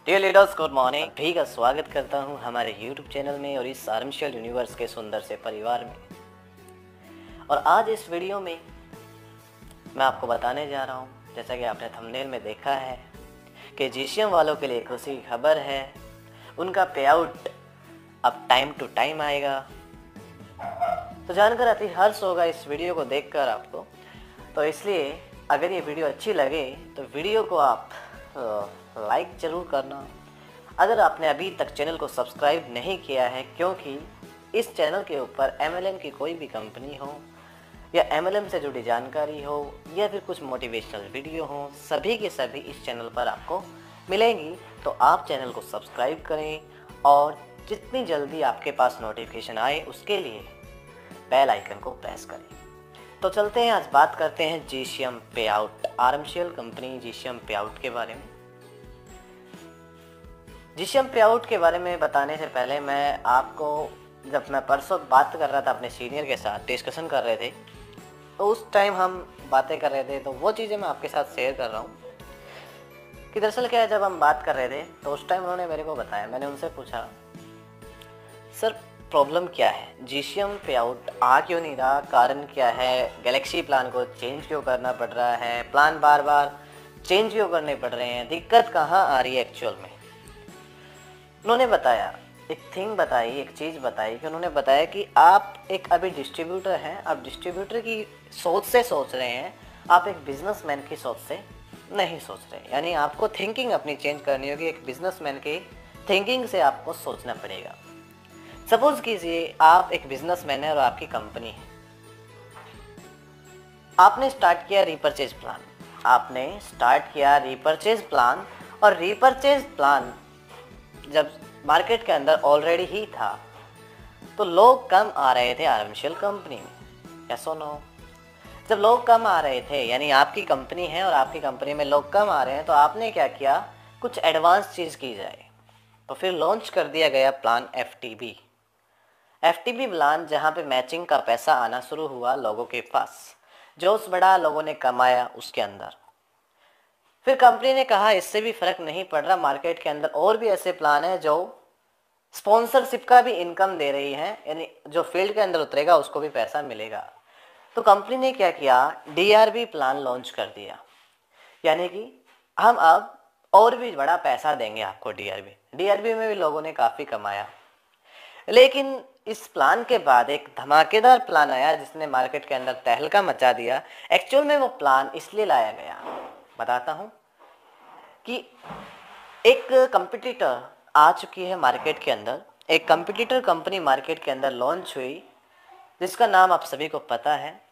Dear leaders, good morning. सभी का स्वागत करता हूं हमारे YouTube चैनल में और इस आर्मशेल यूनिवर्स के सुंदर से परिवार में। और आज इस वीडियो में मैं आपको बताने जा रहा हूं, जैसा कि आपने थंबनेल में देखा है कि जीसीएम वालों के लिए खुशी की खबर है। उनका पे आउट अब टाइम टू टाइम आएगा। तो जानकर अति हर्ष होगा इस वीडियो को देखकर आपको। तो इसलिए अगर ये वीडियो अच्छी लगे तो वीडियो को आप लाइक ज़रूर करना। अगर आपने अभी तक चैनल को सब्सक्राइब नहीं किया है, क्योंकि इस चैनल के ऊपर एमएलएम की कोई भी कंपनी हो या एमएलएम से जुड़ी जानकारी हो या फिर कुछ मोटिवेशनल वीडियो हो, सभी के सभी इस चैनल पर आपको मिलेंगी। तो आप चैनल को सब्सक्राइब करें और जितनी जल्दी आपके पास नोटिफिकेशन आए उसके लिए बेल आइकन को प्रेस करें। तो चलते हैं, आज बात करते हैं जीसीएम पे आउट, आर्मशेल कंपनी जीसीएम पे आउट के बारे में। जीसीएम पे आउट के बारे में बताने से पहले मैं आपको, जब मैं परसों बात कर रहा था अपने सीनियर के साथ, डिस्कशन कर रहे थे, तो उस टाइम हम बातें कर रहे थे, तो वो चीज़ें मैं आपके साथ शेयर कर रहा हूँ कि दरअसल क्या है, जब हम बात कर रहे थे तो उस टाइम उन्होंने मेरे को बताया, मैंने उनसे पूछा सर प्रॉब्लम क्या है, जीसीएम पे आउट आ क्यों नहीं रहा, कारण क्या है, गैलेक्सी प्लान को चेंज क्यों करना पड़ रहा है, प्लान बार बार चेंज क्यों करने पड़ रहे हैं, दिक्कत कहाँ आ रही है एक्चुअल में। उन्होंने बताया, एक थिंग बताई, एक चीज़ बताई कि उन्होंने बताया कि आप एक अभी डिस्ट्रीब्यूटर हैं, आप डिस्ट्रीब्यूटर की सोच से सोच रहे हैं, आप एक बिजनेसमैन की सोच से नहीं सोच रहे। यानी आपको थिंकिंग अपनी चेंज करनी होगी, एक बिजनेसमैन की थिंकिंग से आपको सोचना पड़ेगा। सपोज कीजिए आप एक बिजनेसमैन है और आपकी कंपनी है, आपने स्टार्ट किया रीपरचेज प्लान, आपने स्टार्ट किया रीपरचेज प्लान, और रीपरचेज प्लान जब मार्केट के अंदर ऑलरेडी ही था तो लोग कम आ रहे थे आर्मशेल कंपनी में, यस और नो। जब लोग कम आ रहे थे, यानी आपकी कंपनी है और आपकी कंपनी में लोग कम आ रहे हैं, तो आपने क्या किया, कुछ एडवांस चीज़ की जाए, तो फिर लॉन्च कर दिया गया प्लान एफटीबी प्लान, जहाँ पे मैचिंग का पैसा आना शुरू हुआ लोगों के पास, जोश बढ़ा, लोगों ने कमाया उसके अंदर। फिर कंपनी ने कहा इससे भी फर्क नहीं पड़ रहा, मार्केट के अंदर और भी ऐसे प्लान हैं जो स्पॉन्सरशिप का भी इनकम दे रही है, यानी जो फील्ड के अंदर उतरेगा उसको भी पैसा मिलेगा। तो कंपनी ने क्या किया, डीआरबी प्लान लॉन्च कर दिया, यानी कि हम अब और भी बड़ा पैसा देंगे आपको। डीआरबी में भी लोगों ने काफ़ी कमाया। लेकिन इस प्लान के बाद एक धमाकेदार प्लान आया जिसने मार्केट के अंदर तहलका मचा दिया। एक्चुअल में वो प्लान इसलिए लाया गया, बताता हूँ, कि एक कंपटीटर आ चुकी है मार्केट के अंदर, एक कंपटीटर कंपनी मार्केट के अंदर लॉन्च हुई जिसका नाम आप सभी को पता है,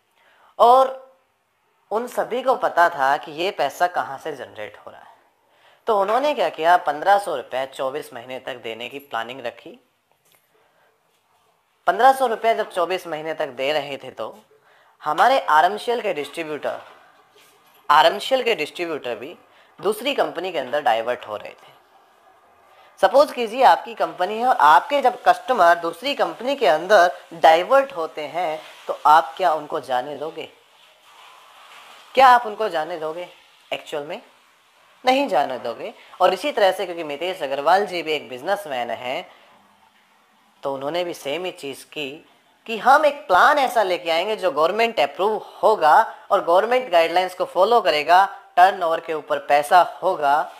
और उन सभी को पता था कि ये पैसा कहाँ से जनरेट हो रहा है। तो उन्होंने क्या किया, 1500 रुपये 24 महीने तक देने की प्लानिंग रखी। 1500 रुपये जब 24 महीने तक दे रहे थे तो हमारे आर्मशेल के डिस्ट्रीब्यूटर भी दूसरी कंपनी के अंदर डाइवर्ट हो रहे थे। सपोज कीजिए आपकी कंपनी है और आपके जब कस्टमर दूसरी कंपनी के अंदर डाइवर्ट होते हैं तो आप क्या उनको जाने दोगे? क्या आप उनको जाने दोगे? एक्चुअल में नहीं जाने दोगे। और इसी तरह से, क्योंकि मितेश अग्रवाल जी भी एक बिजनेसमैन हैं, तो उन्होंने भी सेम ही चीज़ की कि हम एक प्लान ऐसा लेके आएंगे जो गवर्नमेंट अप्रूव होगा और गवर्नमेंट गाइडलाइंस को फॉलो करेगा, टर्नओवर के ऊपर पैसा होगा,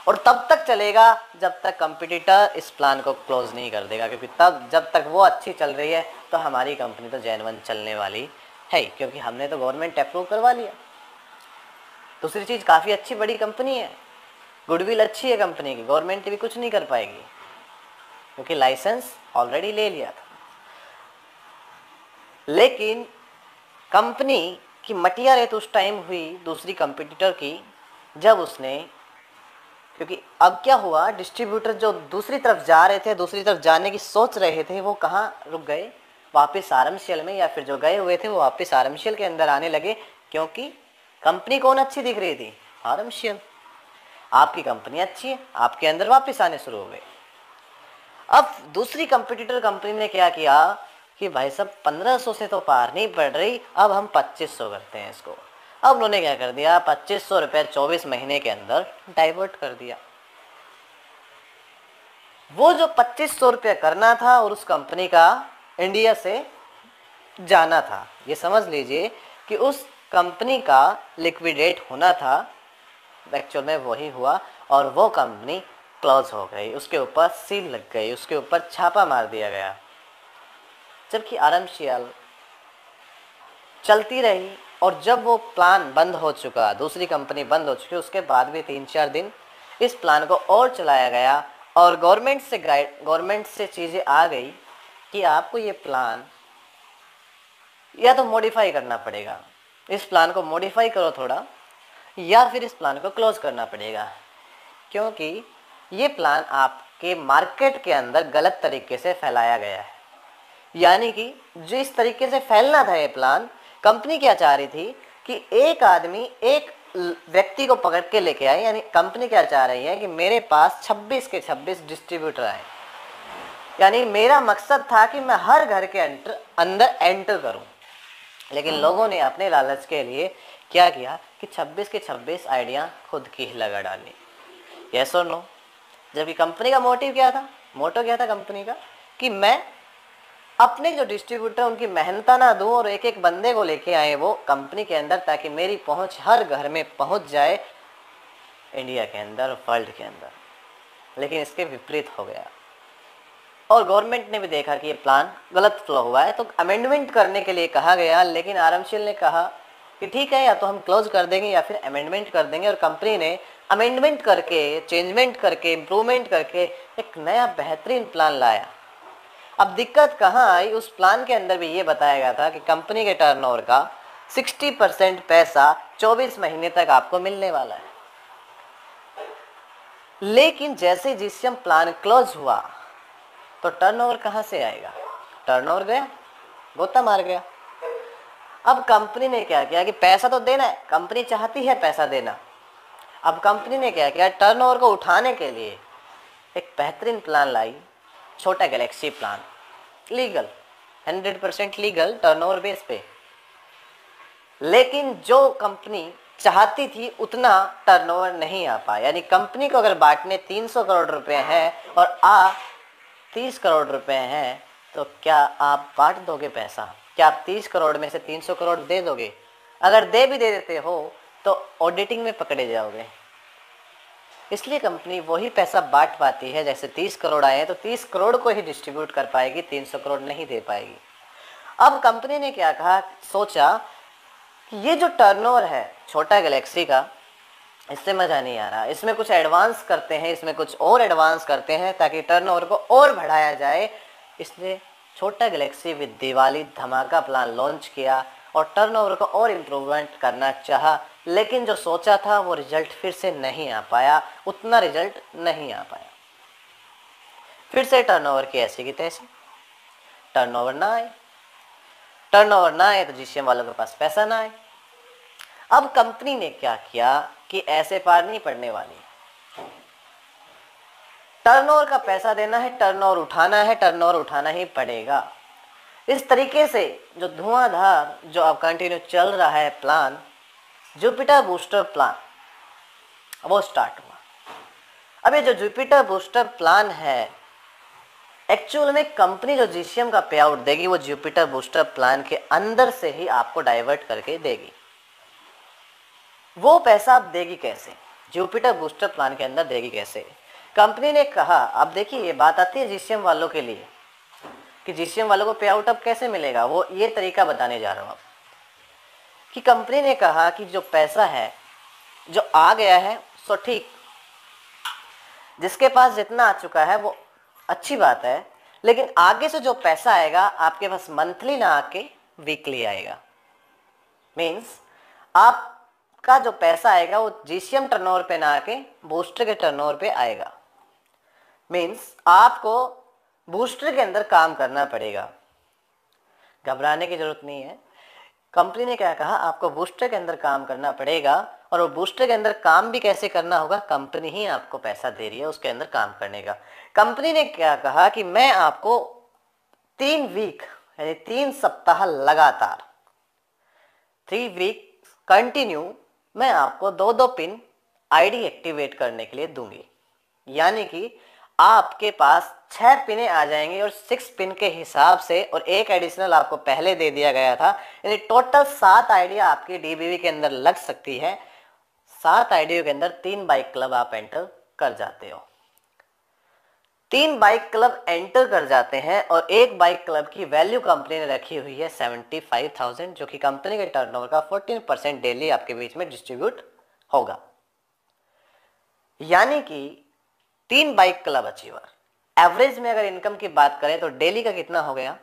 और तब तक चलेगा जब तक कंपटीटर इस प्लान को क्लोज नहीं कर देगा, क्योंकि तब जब तक वो अच्छी चल रही है तो हमारी कंपनी तो जेन्युइन चलने वाली है, क्योंकि हमने तो गवर्नमेंट अप्रूव करवा लिया। दूसरी चीज़, काफ़ी अच्छी बड़ी कंपनी है, गुडविल अच्छी है कंपनी की, गवर्नमेंट भी कुछ नहीं कर पाएगी क्योंकि लाइसेंस ऑलरेडी ले लिया था। लेकिन कंपनी की मटिया रेत उस टाइम हुई दूसरी कंपटीटर की, जब उसने, क्योंकि अब क्या हुआ, डिस्ट्रीब्यूटर जो दूसरी तरफ जा रहे थे, दूसरी तरफ जाने की सोच रहे थे, वो कहाँ रुक गए, वापस आर्मशेल में, या फिर जो गए हुए थे वो वापस आर्मशेल के अंदर आने लगे, क्योंकि कंपनी कौन अच्छी दिख रही थी, आर्मशेल। आपकी कंपनी अच्छी है, आपके अंदर वापस आने शुरू हो गए। अब दूसरी कंपटीटर कंपनी ने क्या किया कि भाई साहब 1500 से तो पार नहीं पड़ रही, अब हम 2500 करते हैं इसको। अब उन्होंने क्या कर दिया, 2500 रुपये 24 महीने के अंदर डाइवर्ट कर दिया। वो जो 2500 रुपया करना था और उस कंपनी का इंडिया से जाना था। ये समझ लीजिए कि उस कंपनी का लिक्विडेट होना था, एक्चुअल में वही हुआ और वो कंपनी क्लोज हो गई, उसके ऊपर सील लग गई, उसके ऊपर छापा मार दिया गया। जबकि आरएमसीएल चलती रही और जब वो प्लान बंद हो चुका, दूसरी कंपनी बंद हो चुकी, उसके बाद भी 3-4 दिन इस प्लान को और चलाया गया और गवर्नमेंट से चीज़ें आ गई कि आपको ये प्लान या तो मॉडिफाई करना पड़ेगा, इस प्लान को मॉडिफाई करो थोड़ा, या फिर इस प्लान को क्लोज करना पड़ेगा, क्योंकि ये प्लान आपके मार्केट के अंदर गलत तरीके से फैलाया गया है। यानी कि जो इस तरीके से फैलना था ये प्लान, कंपनी क्या चाह रही थी कि एक आदमी एक व्यक्ति को पकड़ के लेके आए, यानी कंपनी क्या चाह रही है कि मेरे पास 26 के 26 डिस्ट्रीब्यूटर आए। यानी मेरा मकसद था कि मैं हर घर के अंदर एंटर करूं, लेकिन लोगों ने अपने लालच के लिए क्या किया कि 26 के 26 आइडिया खुद की ही लगा डाली। यस और नो? जबकि कंपनी का मोटिव क्या था, मोटो क्या था कंपनी का, कि मैं अपने जो डिस्ट्रीब्यूटर उनकी मेहनता ना दूं और एक एक बंदे को लेके आए वो कंपनी के अंदर, ताकि मेरी पहुंच हर घर में पहुंच जाए इंडिया के अंदर, वर्ल्ड के अंदर। लेकिन इसके विपरीत हो गया और गवर्नमेंट ने भी देखा कि ये प्लान गलत फ्लो हुआ है, तो अमेंडमेंट करने के लिए कहा गया। लेकिन आरएमसीएल ने कहा कि ठीक है, या तो हम क्लोज कर देंगे या फिर अमेंडमेंट कर देंगे, और कंपनी ने अमेंडमेंट करके, चेंजमेंट करके, इम्प्रूवमेंट करके एक नया बेहतरीन प्लान लाया। अब दिक्कत कहाँ आई, उस प्लान के अंदर भी ये बताया गया था कि कंपनी के टर्नओवर का 60% पैसा 24 महीने तक आपको मिलने वाला है। लेकिन जैसे जीसीएम प्लान क्लोज हुआ तो टर्नओवर कहाँ से आएगा? टर्नओवर गया, गोता मार गया। अब कंपनी ने क्या किया कि पैसा तो देना है, कंपनी चाहती है पैसा देना। अब कंपनी ने क्या किया, टर्नओवर को उठाने के लिए एक बेहतरीन प्लान लाई, छोटा Galaxy plan, legal, 100% legal turnover base पे। लेकिन जो कंपनी चाहती थी उतना टर्नओवर नहीं आ पाया। यानी कंपनी को अगर बांटने 300 करोड़ रुपए हैं और 30 करोड़ रुपए हैं, तो क्या आप बांट दोगे पैसा? क्या आप 30 करोड़ में से 300 करोड़ दे दोगे? अगर दे देते हो तो ऑडिटिंग में पकड़े जाओगे। इसलिए कंपनी वही पैसा बांट पाती है, जैसे 30 करोड़ आए हैं तो 30 करोड़ को ही डिस्ट्रीब्यूट कर पाएगी, 300 करोड़ नहीं दे पाएगी। अब कंपनी ने क्या कहा, सोचा कि ये जो टर्नओवर है छोटा गैलेक्सी का, इससे मज़ा नहीं आ रहा, इसमें कुछ एडवांस करते हैं, इसमें कुछ और एडवांस करते हैं ताकि टर्नओवर को और बढ़ाया जाए। इसलिए छोटा गैलेक्सी विद दिवाली धमाका प्लान लॉन्च किया और टर्नओवर को और इम्प्रूवमेंट करना चाहा। लेकिन जो सोचा था वो रिजल्ट फिर से नहीं आ पाया, उतना रिजल्ट नहीं आ पाया। फिर से टर्नओवर की ऐसी की तैसी, टर्नओवर ना आए, टर्नओवर ना आए तो जीसीएम वालों के पास पैसा ना आए। अब कंपनी ने क्या किया कि ऐसे पार नहीं पड़ने वाली, टर्नओवर का पैसा देना है, टर्नओवर उठाना है, टर्नओवर उठाना ही पड़ेगा। इस तरीके से जो धुआंधार जो अब कंटिन्यू चल रहा है प्लान, जुपिटर बूस्टर प्लान, वो स्टार्ट हुआ। अब ये जो जुपिटर बूस्टर प्लान है, एक्चुअल में कंपनी जो जीसीएम का पे आउट देगी वो जुपिटर बूस्टर प्लान के अंदर से ही आपको डाइवर्ट करके देगी। वो पैसा आप देगी कैसे? जुपिटर बूस्टर प्लान के अंदर देगी कैसे? कंपनी ने कहा, अब देखिए ये बात आती है जीसीएम वालों के लिए कि जीसीएम वालों को पे आउट अब कैसे मिलेगा, वो ये तरीका बताने जा रहा हूँ अब। कि कंपनी ने कहा कि जो पैसा है जो आ गया है सो ठीक, जिसके पास जितना आ चुका है वो अच्छी बात है, लेकिन आगे से जो पैसा आएगा आपके पास मंथली ना आके वीकली आएगा। मीन्स आपका जो पैसा आएगा वो जीसीएम टर्नओवर पे ना आके बूस्टर के टर्नओवर पे आएगा। मीन्स आपको बूस्टर के अंदर काम करना पड़ेगा, घबराने की जरूरत नहीं है। कंपनी ने क्या कहा, आपको बूस्टर के अंदर काम करना पड़ेगा, और वो बूस्टर के अंदर काम भी कैसे करना होगा, कंपनी ही आपको पैसा दे रही है उसके अंदर काम करने का। कंपनी ने क्या कहा कि मैं आपको 3 वीक यानी 3 सप्ताह लगातार, 3 वीक कंटिन्यू मैं आपको 2-2 पिन आईडी एक्टिवेट करने के लिए दूंगी। यानी कि आपके पास 6 पिनें आ जाएंगी और 6 पिन के हिसाब से, और एक एडिशनल आपको पहले दे दिया गया था, यानी टोटल 7 आइडिया आपकी डीबीवी के अंदर लग सकती है। 7 आइडिया के अंदर 3 बाइक क्लब आप एंटर कर जाते हो। 3 बाइक क्लब एंटर कर जाते हैं और एक बाइक क्लब की वैल्यू कंपनी ने रखी हुई है 75,000, जो कि कंपनी के टर्नओवर का 14% डेली आपके बीच में डिस्ट्रीब्यूट होगा। यानी कि 3 बाइक क्लब अचीवर, एवरेज में अगर इनकम की बात करें तो डेली का कितना हो गया,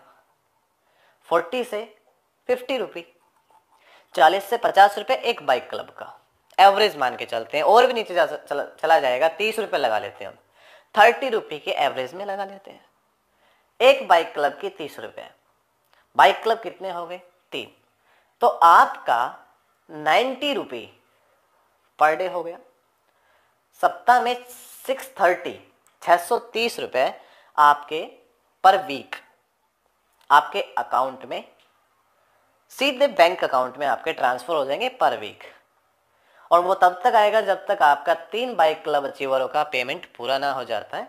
40 से 50 रुपये, 40 से 50 रुपये एक बाइक क्लब का एवरेज मान के चलते हैं। और भी नीचे चला जाएगा, 30 रुपये लगा लेते हैं हम, 30 रुपये के एवरेज में लगा लेते हैं। एक बाइक क्लब की 30 रुपये, बाइक क्लब कितने हो गए, 3, तो आपका 90 रुपये पर डे हो गया। सप्ताह में 630 रुपये आपके पर वीक आपके अकाउंट में, सीधे बैंक अकाउंट में आपके ट्रांसफर हो जाएंगे पर वीक। और वो तब तक आएगा जब तक आपका 3 बाइक क्लब अचीवरों का पेमेंट पूरा ना हो जाता है,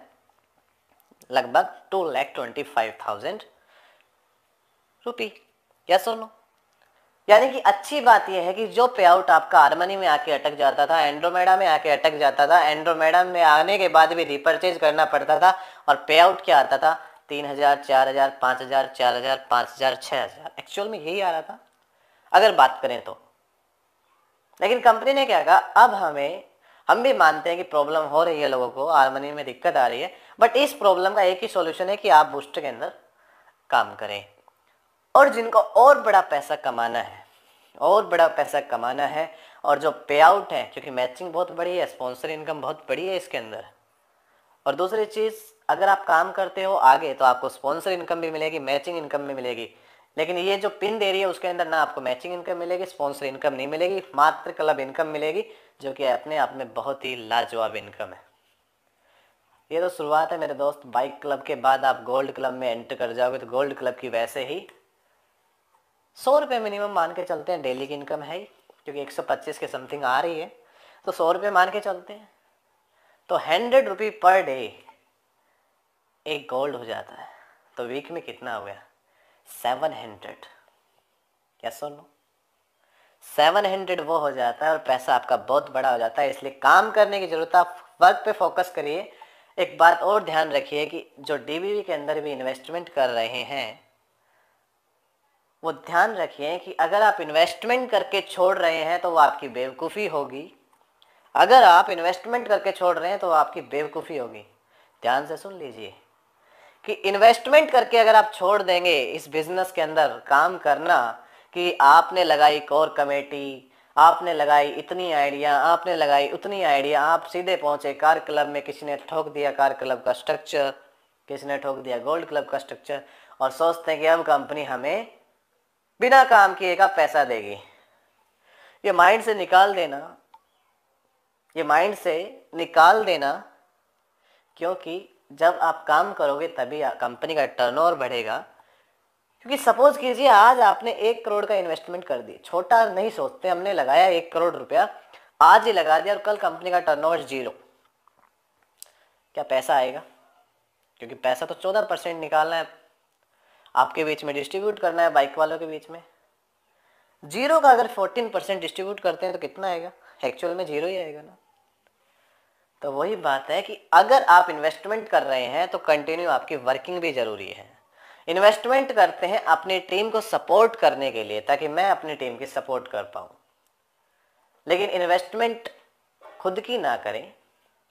लगभग 2,25,000 रुपये। यस और नो? यानी कि अच्छी बात यह है कि जो पे आउट आपका हारमनी में आके अटक जाता था, एंड्रोमेडा में आके अटक जाता था, एंड्रोमेडा में आने के बाद भी रिपर्चेज करना पड़ता था, और पे आउट क्या आता था, 3,000, 4,000, 5,000, 4,000, 5,000, 6,000, एक्चुअल में यही आ रहा था अगर बात करें तो। लेकिन कंपनी ने क्या कहा, अब हम भी मानते हैं कि प्रॉब्लम हो रही है, लोगों को हारमनी में दिक्कत आ रही है, बट इस प्रॉब्लम का एक ही सॉल्यूशन है कि आप बूस्टर के अंदर काम करें। और जिनको और बड़ा पैसा कमाना है, और जो पे आउट है, क्योंकि मैचिंग बहुत बड़ी है, स्पॉन्सर इनकम बहुत बड़ी है इसके अंदर। और दूसरी चीज़, अगर आप काम करते हो आगे तो आपको स्पॉन्सर इनकम भी मिलेगी, मैचिंग इनकम भी मिलेगी। लेकिन ये जो पिन दे रही है उसके अंदर ना आपको मैचिंग इनकम मिलेगी, स्पॉन्सर इनकम नहीं मिलेगी, मात्र क्लब इनकम मिलेगी, जो कि अपने आप में बहुत ही लाजवाब इनकम है। ये तो शुरुआत है मेरे दोस्त। बाइक क्लब के बाद आप गोल्ड क्लब में एंटर कर जाओगे तो गोल्ड क्लब की वैसे ही 100 रुपये मिनिमम मान के चलते हैं, डेली की इनकम है ही, क्योंकि 125 के समथिंग आ रही है, तो 100 रुपये मान के चलते हैं, तो 100 रुपये पर डे एक गोल्ड हो जाता है। तो वीक में कितना हो गया, 700। क्या सुन लो, 700 वो हो जाता है और पैसा आपका बहुत बड़ा हो जाता है। इसलिए काम करने की जरूरत, आप वर्क पे फोकस करिए। एक बात और ध्यान रखिए कि जो डीबीवी के अंदर भी इन्वेस्टमेंट कर रहे हैं, वो ध्यान रखिए कि अगर आप इन्वेस्टमेंट करके छोड़ रहे हैं तो वो आपकी बेवकूफ़ी होगी। अगर आप इन्वेस्टमेंट करके छोड़ रहे हैं तो आपकी बेवकूफ़ी होगी। ध्यान से सुन लीजिए कि इन्वेस्टमेंट करके अगर आप छोड़ देंगे इस बिजनेस के अंदर काम करना, कि आपने लगाई कोर कमेटी, आपने लगाई इतनी आइडिया, आपने लगाई उतनी आइडिया, आप सीधे पहुंचे कार क्लब में, किसी ने ठोक दिया कार क्लब का स्ट्रक्चर, किसी ने ठोक दिया गोल्ड क्लब का स्ट्रक्चर, और सोचते हैं कि अब कंपनी हमें बिना काम किए का पैसा देगी। ये माइंड से निकाल देना, क्योंकि जब आप काम करोगे तभी कंपनी का टर्नओवर बढ़ेगा। क्योंकि सपोज कीजिए आज आपने 1 करोड़ का इन्वेस्टमेंट कर दी, छोटा नहीं सोचते, हमने लगाया 1 करोड़ रुपया, आज ही लगा दिया और कल कंपनी का टर्नओवर 0, क्या पैसा आएगा? क्योंकि पैसा तो 14% निकालना है, आपके बीच में डिस्ट्रीब्यूट करना है, बाइक वालों के बीच में। 0 का अगर 14% डिस्ट्रीब्यूट करते हैं तो कितना आएगा? एक्चुअल में 0 ही आएगा ना। तो वही बात है कि अगर आप इन्वेस्टमेंट कर रहे हैं तो कंटिन्यू आपकी वर्किंग भी ज़रूरी है। इन्वेस्टमेंट करते हैं अपनी टीम को सपोर्ट करने के लिए, ताकि मैं अपनी टीम की सपोर्ट कर पाऊँ। लेकिन इन्वेस्टमेंट खुद की ना करें,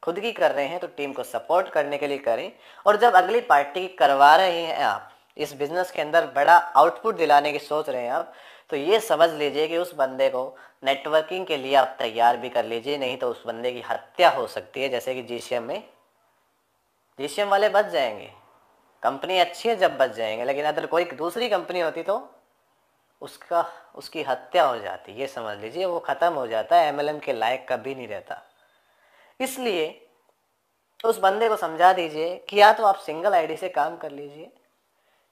खुद की कर रहे हैं तो टीम को सपोर्ट करने के लिए करें। और जब अगली पार्टी करवा रहे हैं, आप इस बिज़नेस के अंदर बड़ा आउटपुट दिलाने की सोच रहे हैं आप, तो ये समझ लीजिए कि उस बंदे को नेटवर्किंग के लिए आप तैयार भी कर लीजिए, नहीं तो उस बंदे की हत्या हो सकती है। जैसे कि जीसीएम वाले बच जाएंगे, कंपनी अच्छी है जब बच जाएंगे, लेकिन अगर कोई दूसरी कंपनी होती तो उसकी हत्या हो जाती, ये समझ लीजिए, वो ख़त्म हो जाता है, एमएलएम के लायक कभी नहीं रहता। इसलिए उस बंदे को समझा दीजिए कि या तो आप सिंगल आईडी से काम कर लीजिए,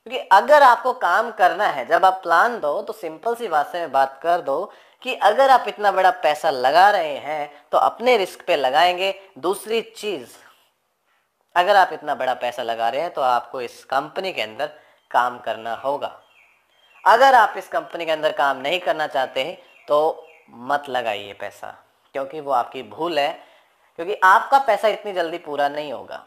क्योंकि अगर आपको काम करना है, जब आप प्लान दो तो सिंपल सी बात से बात कर दो कि अगर आप इतना बड़ा पैसा लगा रहे हैं तो अपने रिस्क पे लगाएंगे। दूसरी चीज़, अगर आप इतना बड़ा पैसा लगा रहे हैं तो आपको इस कंपनी के अंदर काम करना होगा। अगर आप इस कंपनी के अंदर काम नहीं करना चाहते हैं तो मत लगाइए पैसा, क्योंकि वो आपकी भूल है, क्योंकि आपका पैसा इतनी जल्दी पूरा नहीं होगा।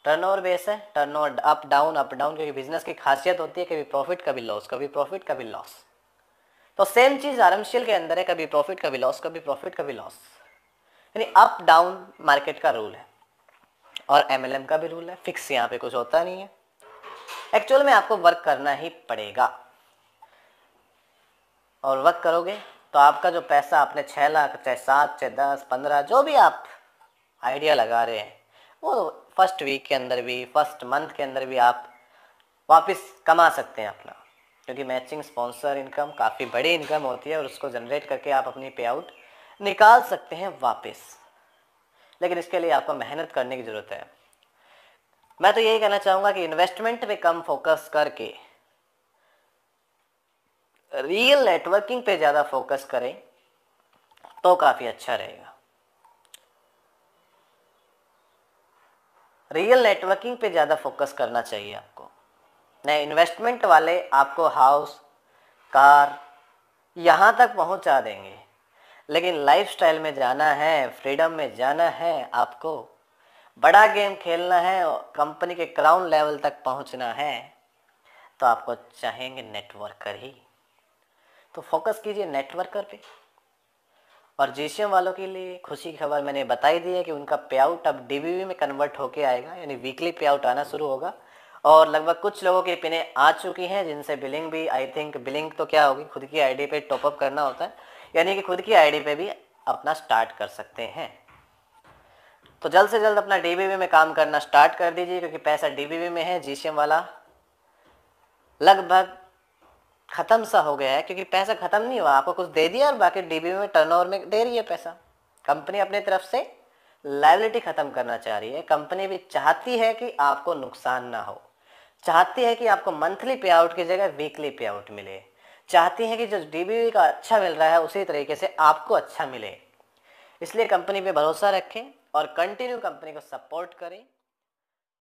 टर्नओवर बेस है, टर्नओवर अप डाउन, क्योंकि बिजनेस की खासियत होती है कभी प्रॉफिट कभी लॉस, कभी प्रॉफिट कभी लॉस। तो सेम चीज आरएमसीएल के अंदर है, कभी प्रॉफिट कभी लॉस, कभी प्रॉफिट कभी लॉस, यानी अप डाउन मार्केट का रूल है। और एमएलएम का भी रूल है, फिक्स यहाँ पे कुछ होता नहीं है। एक्चुअल में आपको वर्क करना ही पड़ेगा, और वर्क करोगे तो आपका जो पैसा आपने 6 लाख, चाहे 7, चाहे 10, 15, जो भी आप आइडिया लगा रहे हैं, वो फर्स्ट वीक के अंदर भी, फर्स्ट मंथ के अंदर भी आप वापस कमा सकते हैं अपना, क्योंकि मैचिंग स्पॉन्सर इनकम काफ़ी बड़ी इनकम होती है और उसको जनरेट करके आप अपनी पे आउट निकाल सकते हैं वापस। लेकिन इसके लिए आपको मेहनत करने की ज़रूरत है। मैं तो यही कहना चाहूँगा कि इन्वेस्टमेंट पे कम फोकस करके रियल नेटवर्किंग पे ज़्यादा फोकस करें तो काफ़ी अच्छा रहेगा। रियल नेटवर्किंग पे ज़्यादा फोकस करना चाहिए आपको। नए इन्वेस्टमेंट वाले आपको हाउस, कार यहाँ तक पहुँचा देंगे, लेकिन लाइफस्टाइल में जाना है, फ्रीडम में जाना है, आपको बड़ा गेम खेलना है, कंपनी के क्राउन लेवल तक पहुँचना है, तो आपको चाहेंगे नेटवर्कर ही। तो फोकस कीजिए नेटवर्कर पे। और जीसीएम वालों के लिए खुशी की खबर मैंने बताई दी है कि उनका पे आउट अब डीबीवी में कन्वर्ट होके आएगा, यानी वीकली पे आउट आना शुरू होगा। और लगभग कुछ लोगों की पिनें आ चुकी हैं, जिनसे बिलिंग भी, आई थिंक बिलिंग तो क्या होगी, खुद की आईडी पे टॉपअप करना होता है, यानी कि खुद की आईडी पे भी अपना स्टार्ट कर सकते हैं। तो जल्द से जल्द अपना डीबीवी में काम करना स्टार्ट कर दीजिए, क्योंकि पैसा डीबीवी में है। जीसीएम वाला लगभग खत्म सा हो गया है, क्योंकि पैसा खत्म नहीं हुआ, आपको कुछ दे दिया और बाकी डीबीवी में टर्नओवर में दे रही है पैसा। कंपनी अपनी तरफ से लायबिलिटी खत्म करना चाह रही है। कंपनी भी चाहती है कि आपको नुकसान ना हो, चाहती है कि आपको मंथली पे आउट की जगह वीकली पे आउट मिले, चाहती है कि जो डीबीवी का अच्छा मिल रहा है उसी तरीके से आपको अच्छा मिले। इसलिए कंपनी पे भरोसा रखें और कंटिन्यू कंपनी को सपोर्ट करें।